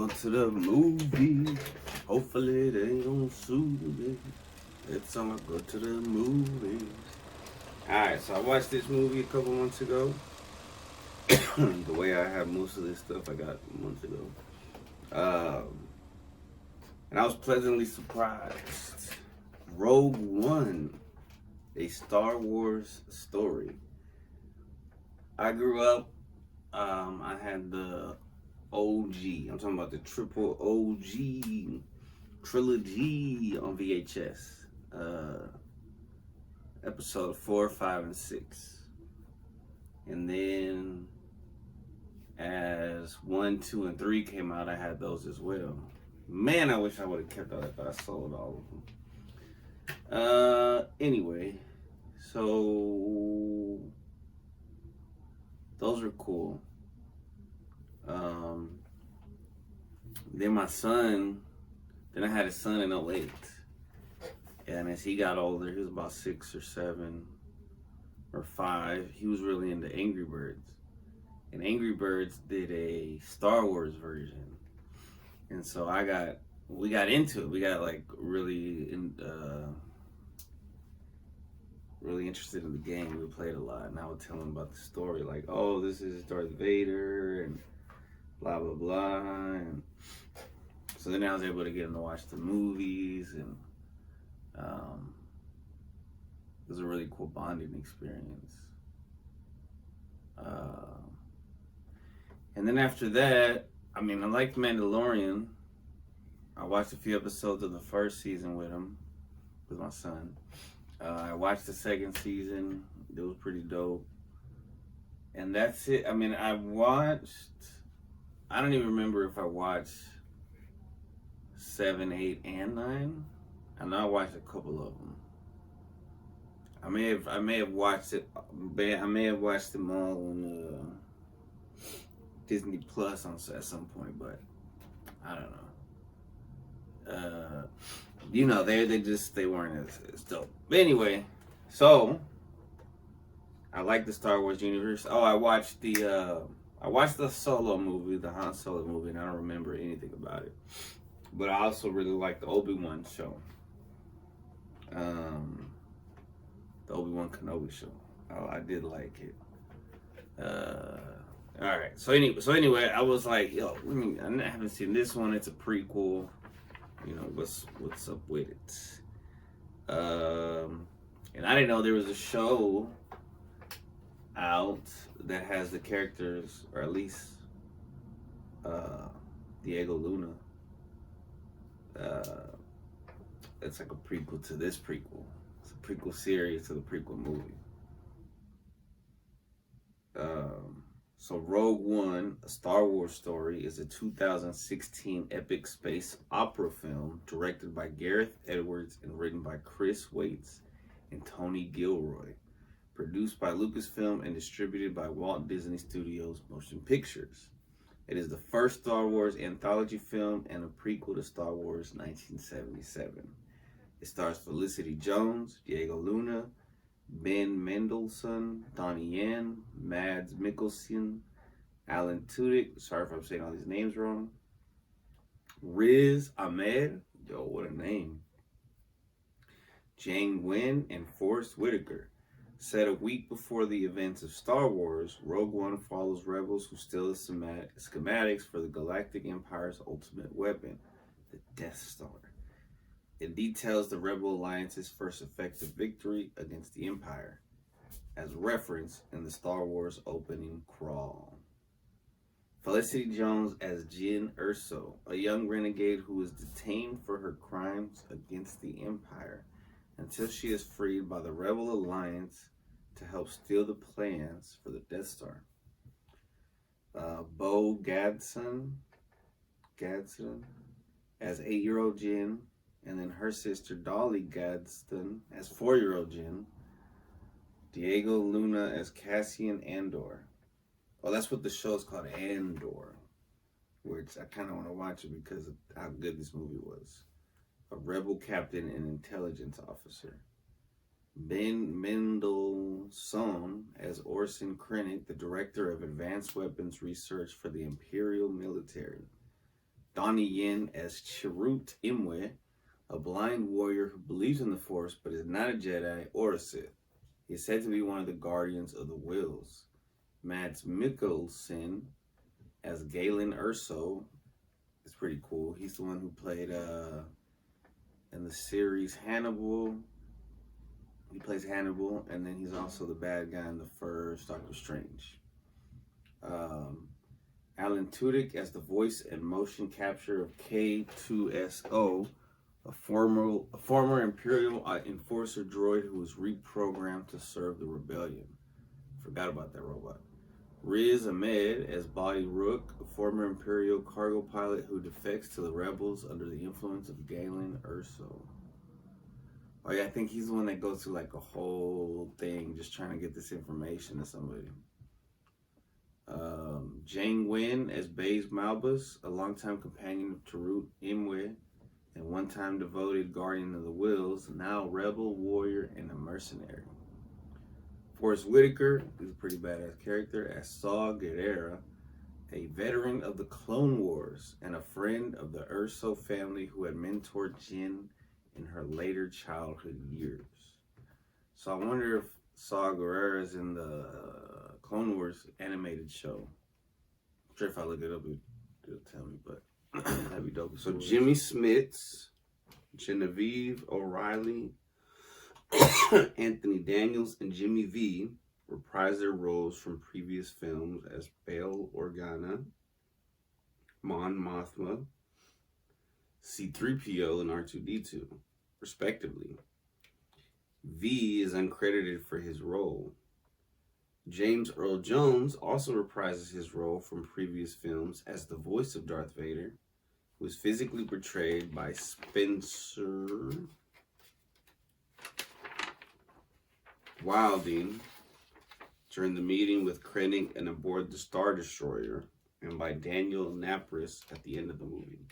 go to the movie. Hopefully they don't sue me. Next time I go to the movie. Alright, so I watched this movie a couple months ago. The way I have most of this stuff I got months ago. And I was pleasantly surprised. Rogue One, a Star Wars story. I grew up, I had the OG. I'm talking about the triple OG trilogy on VHS. Episode 4, 5, and 6. And then as 1, 2, and 3 came out, I had those as well. Man, I wish I would have kept all that, but I sold all of them. Anyway, so those are cool. Then I had a son in 08. And as he got older, he was about 6 or 7 or 5, he was really into Angry Birds. And Angry Birds did a Star Wars version. And so we got into it. We got like really interested in the game. We played a lot, and I would tell him about the story, like, oh, this is Darth Vader, and blah blah blah. And so then I was able to get him to watch the movies, and it was a really cool bonding experience. And then after that, I liked Mandalorian. I watched a few episodes of the first season with him, with my son. I watched the second season. It was pretty dope. And that's it. I don't even remember if I watched 7, 8, and 9. I know I watched a couple of them. I may have watched it. I may have watched them all on Disney Plus at some point, but I don't know. They weren't as dope. But anyway, so I like the Star Wars universe. Oh, I watched the Solo movie, the Han Solo movie, and I don't remember anything about it. But I also really like the Obi-Wan show. The Obi-Wan Kenobi show. Oh, I did like it. All right. So anyway, I was like, yo, I haven't seen this one. It's a prequel. You know, what's up with it? And I didn't know there was a show out that has the characters, or at least Diego Luna. It's like a prequel to this prequel. It's a prequel series to the prequel movie. So Rogue One, a Star Wars story, is a 2016 epic space opera film directed by Gareth Edwards and written by Chris Waits and Tony Gilroy, produced by Lucasfilm and distributed by Walt Disney Studios Motion Pictures. It is the first Star Wars anthology film and a prequel to Star Wars 1977. It stars Felicity Jones, Diego Luna, Ben Mendelsohn, Donnie Yen, Mads Mikkelsen, Alan Tudyk, sorry if I'm saying all these names wrong, Riz Ahmed, yo, what a name, Jane Nguyen, and Forrest Whitaker. Set a week before the events of Star Wars, Rogue One follows rebels who steal the schematics for the Galactic Empire's ultimate weapon, the Death Star. It details the Rebel Alliance's first effective victory against the Empire, as referenced in the Star Wars opening crawl. Felicity Jones as Jyn Erso, a young renegade who is detained for her crimes against the Empire until she is freed by the Rebel Alliance to help steal the plans for the Death Star. Bo Gadson as 8-year-old Jyn, and then her sister Dolly Gadsden as 4-year-old Jyn. Diego Luna as Cassian Andor. Oh, that's what the show is called, Andor. Which I kind of want to watch it because of how good this movie was. A rebel captain and intelligence officer. Ben Mendelsohn as Orson Krennic, the director of advanced weapons research for the Imperial military. Donnie Yen as Chirrut Imwe, a blind warrior who believes in the Force but is not a Jedi or a Sith. He is said to be one of the Guardians of the Wills. Mads Mikkelsen as Galen Erso is pretty cool. He's the one who played in the series Hannibal. He plays Hannibal, and then he's also the bad guy in the first Doctor Strange. Alan Tudyk as the voice and motion capture of K2SO, a former Imperial enforcer droid who was reprogrammed to serve the rebellion. Forgot about that robot. Riz Ahmed as Badi Rook, a former Imperial cargo pilot who defects to the rebels under the influence of Galen Erso. Oh yeah, I think he's the one that goes through like a whole thing just trying to get this information to somebody. Jane Wynn as Baze Malbus, a longtime companion of Chirrut Imwe and one-time devoted guardian of the Wills, now rebel, warrior, and a mercenary. Forrest Whitaker is a pretty badass character as Saw Gerrera, a veteran of the Clone Wars and a friend of the Erso family who had mentored Jyn in her later childhood years. So I wonder if Saw Gerrera is in the Clone Wars animated show. I'm sure if I look it up, it'll tell me, but that'd be dope. So Jimmy Smits, Genevieve O'Reilly, Anthony Daniels, and Jimmy V reprise their roles from previous films as Bail Organa, Mon Mothma, C-3PO, and R2-D2, respectively. V is uncredited for his role. James Earl Jones also reprises his role from previous films as the voice of Darth Vader, who is physically portrayed by Spencer Wilding during the meeting with Krennic and aboard the Star Destroyer, and by Daniel Napris at the end of the movie.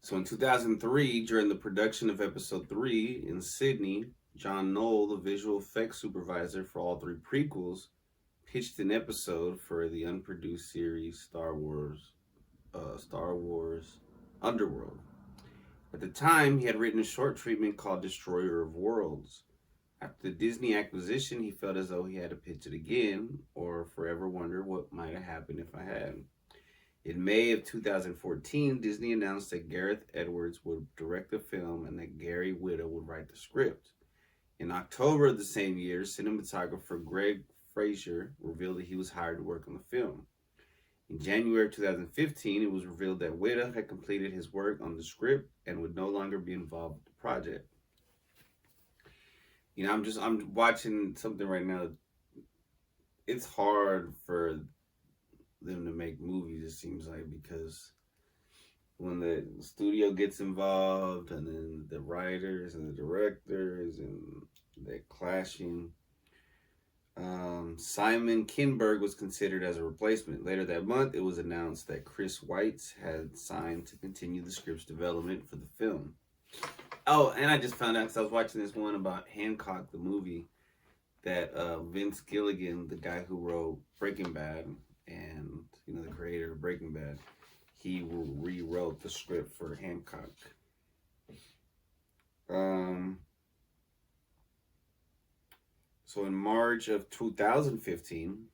So in 2003, during the production of Episode 3 in Sydney, John Knoll, the visual effects supervisor for all three prequels, pitched an episode for the unproduced series Star Wars Underworld. At the time, he had written a short treatment called Destroyer of Worlds. After the Disney acquisition, he felt as though he had to pitch it again, or forever wonder what might have happened if I had. In May of 2014, Disney announced that Gareth Edwards would direct the film and that Gary Whitta would write the script. In October of the same year, cinematographer Greg Fraser revealed that he was hired to work on the film. In January of 2015, it was revealed that Whitta had completed his work on the script and would no longer be involved with the project. You know, I'm watching something right now. It's hard for them to make movies, it seems like, because when the studio gets involved and then the writers and the directors and they're clashing. Simon Kinberg was considered as a replacement. Later that month, it was announced that Chris Weitz had signed to continue the script's development for the film. Oh, and I just found out because I was watching this one about Hancock, the movie, that Vince Gilligan, the guy who wrote Breaking Bad and, you know, the creator of Breaking Bad, he rewrote the script for Hancock. So in March of 2015,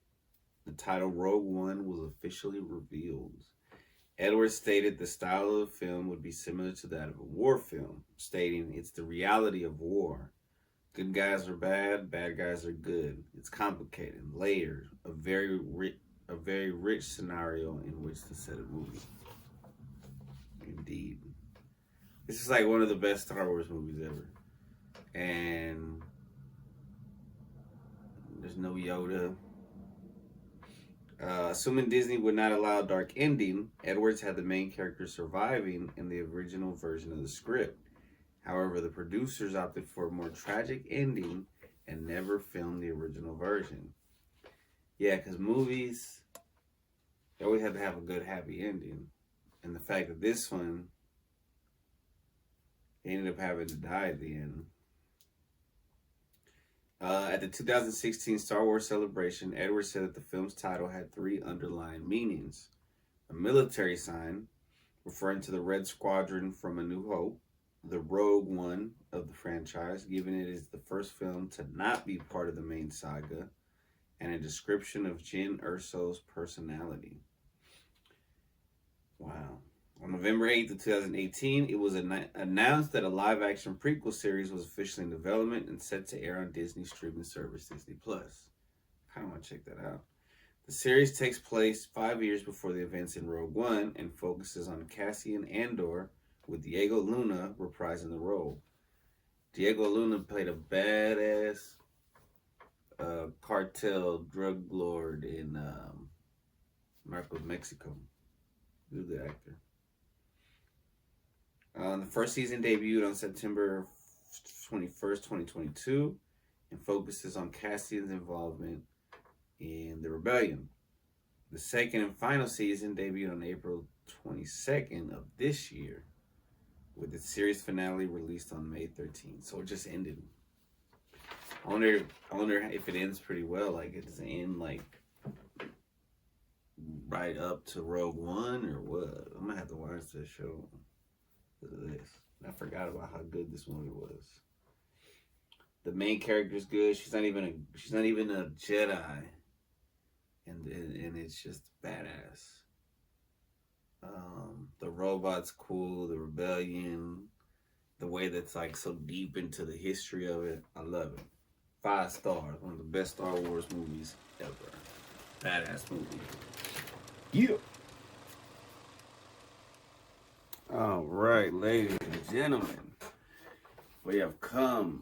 the title Rogue One was officially revealed. Edwards stated the style of the film would be similar to that of a war film, stating it's the reality of war. Good guys are bad, bad guys are good. It's complicated, layered, a very rich scenario in which to set a movie. Indeed. This is like one of the best Star Wars movies ever. And there's no Yoda. Assuming Disney would not allow a dark ending, Edwards had the main character surviving in the original version of the script. However, the producers opted for a more tragic ending and never filmed the original version. Yeah, because movies, they always have to have a good, happy ending. And the fact that this one, he ended up having to die at the end. At the 2016 Star Wars Celebration, Edwards said that the film's title had 3 underlying meanings. a military sign referring to the Red Squadron from A New Hope, the Rogue One of the franchise, given it is the first film to not be part of the main saga, and a description of Jyn Erso's personality. Wow. On November 8th of 2018, it was announced that a live-action prequel series was officially in development and set to air on Disney's streaming service, Disney+. Kind of want to check that out. The series takes place 5 years before the events in Rogue One and focuses on Cassian Andor, with Diego Luna reprising the role. Diego Luna played a badass cartel drug lord in Narcos Mexico. He was a good actor. The first season debuted on September 21st, 2022, and focuses on Cassian's involvement in the rebellion. The second and final season debuted on April 22nd of this year, with its series finale released on May 13th. So it just ended. I wonder if it ends pretty well. Like, it does it end like right up to Rogue One or what? I'm gonna have to watch this show because of this. I forgot about how good this movie was. The main character's good. She's not even a Jedi, and it's just badass. The robot's cool. The rebellion, the way that's like so deep into the history of it, I love it. 5 stars. One of the best Star Wars movies ever. Badass movie. Yeah. All right, ladies and gentlemen, we have come